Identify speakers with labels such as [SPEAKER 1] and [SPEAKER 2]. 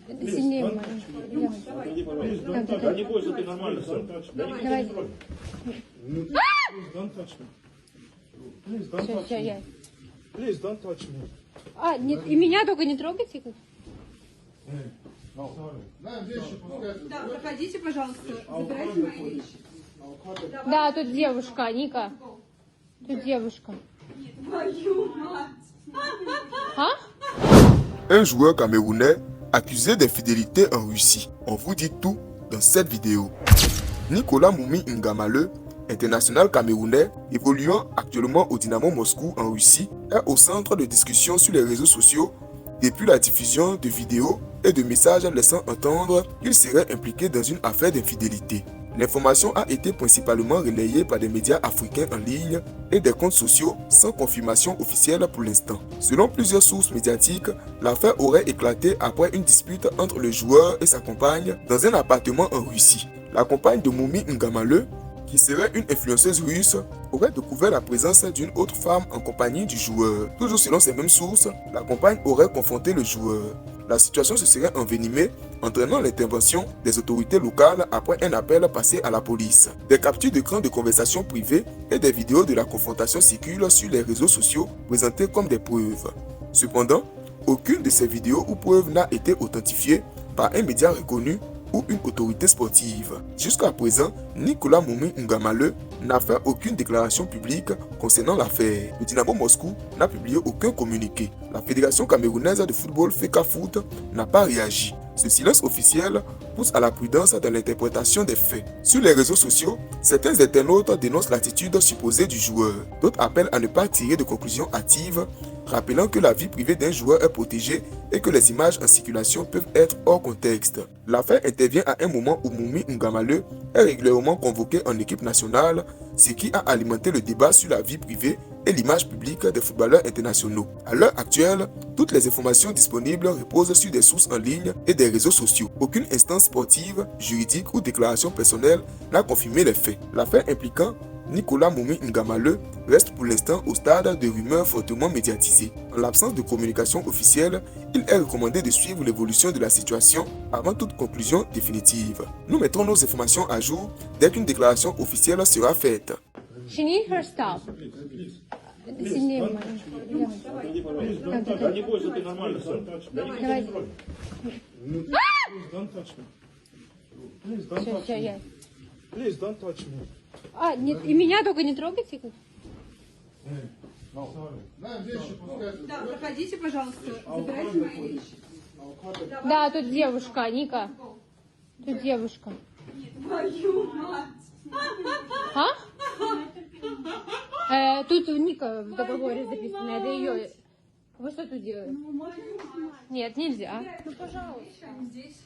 [SPEAKER 1] Сильнее.
[SPEAKER 2] Да не бойся, ты нормально все.
[SPEAKER 1] Давай.
[SPEAKER 2] Don't touch me. Please don't touch
[SPEAKER 1] Все,
[SPEAKER 2] me.
[SPEAKER 1] я.
[SPEAKER 2] Please don't touch me.
[SPEAKER 1] А, нет, и меня только не трогайте.
[SPEAKER 3] Да, проходите, пожалуйста, забирайте мои вещи.
[SPEAKER 1] Да, тут девушка, Ника. Тут девушка.
[SPEAKER 3] Твою мать!
[SPEAKER 1] А?
[SPEAKER 4] Un joueur camerounais accusé d'infidélité en Russie. On vous dit tout dans cette vidéo. Nicolas Moumi Ngamale, international camerounais évoluant actuellement au Dynamo Moscou en Russie, est au centre de discussion sur les réseaux sociaux depuis la diffusion de vidéos et de messages laissant entendre qu'il serait impliqué dans une affaire d'infidélité. L'information a été principalement relayée par des médias africains en ligne et des comptes sociaux sans confirmation officielle pour l'instant. Selon plusieurs sources médiatiques, l'affaire aurait éclaté après une dispute entre le joueur et sa compagne dans un appartement en Russie. La compagne de Moumi Ngamale, qui serait une influenceuse russe, aurait découvert la présence d'une autre femme en compagnie du joueur. Toujours selon ces mêmes sources, la compagne aurait confronté le joueur. La situation se serait envenimée, entraînant l'intervention des autorités locales après un appel passé à la police. Des captures d'écran de conversations privées et des vidéos de la confrontation circulent sur les réseaux sociaux présentées comme des preuves. Cependant, aucune de ces vidéos ou preuves n'a été authentifiée par un média reconnu ou une autorité sportive. Jusqu'à présent, Nicolas Moumi Ngamale n'a fait aucune déclaration publique concernant l'affaire. Le Dynamo Moscou n'a publié aucun communiqué. La Fédération camerounaise de football FECAFOOT n'a pas réagi. Ce silence officiel pousse à la prudence dans l'interprétation des faits. Sur les réseaux sociaux, certains internautes dénoncent l'attitude supposée du joueur. D'autres appellent à ne pas tirer de conclusions hâtives, rappelant que la vie privée d'un joueur est protégée et que les images en circulation peuvent être hors contexte. L'affaire intervient à un moment où Moumi Ngamale est régulièrement convoqué en équipe nationale, ce qui a alimenté le débat sur la vie privée et l'image publique des footballeurs internationaux. À l'heure actuelle, toutes les informations disponibles reposent sur des sources en ligne et des réseaux sociaux. Aucune instance sportive, juridique ou déclaration personnelle n'a confirmé les faits. L'affaire impliquant Nicolas Moumi Ngamale reste pour l'instant au stade de rumeurs fortement médiatisées. En l'absence de communication officielle, il est recommandé de suivre l'évolution de la situation avant toute conclusion définitive. Nous mettrons nos informations à jour dès qu'une déclaration officielle sera faite.
[SPEAKER 1] She need her stuff. Сильнее.
[SPEAKER 2] Да не бойся, ты нормально все.
[SPEAKER 1] Давай.
[SPEAKER 2] Please don't touch me. Please don't touch
[SPEAKER 1] Все,
[SPEAKER 2] me.
[SPEAKER 1] я.
[SPEAKER 2] Please don't touch me.
[SPEAKER 1] А, нет, и меня только не трогайте.
[SPEAKER 3] Да, проходите, пожалуйста, забирайте мои вещи.
[SPEAKER 1] Да, тут девушка, Ника. Тут девушка.
[SPEAKER 3] Твою мать!
[SPEAKER 1] А? Тут Ника в договоре записано, это ее. Вы что тут делаете? Нет, нельзя.
[SPEAKER 3] Ну, пожалуйста. Здесь.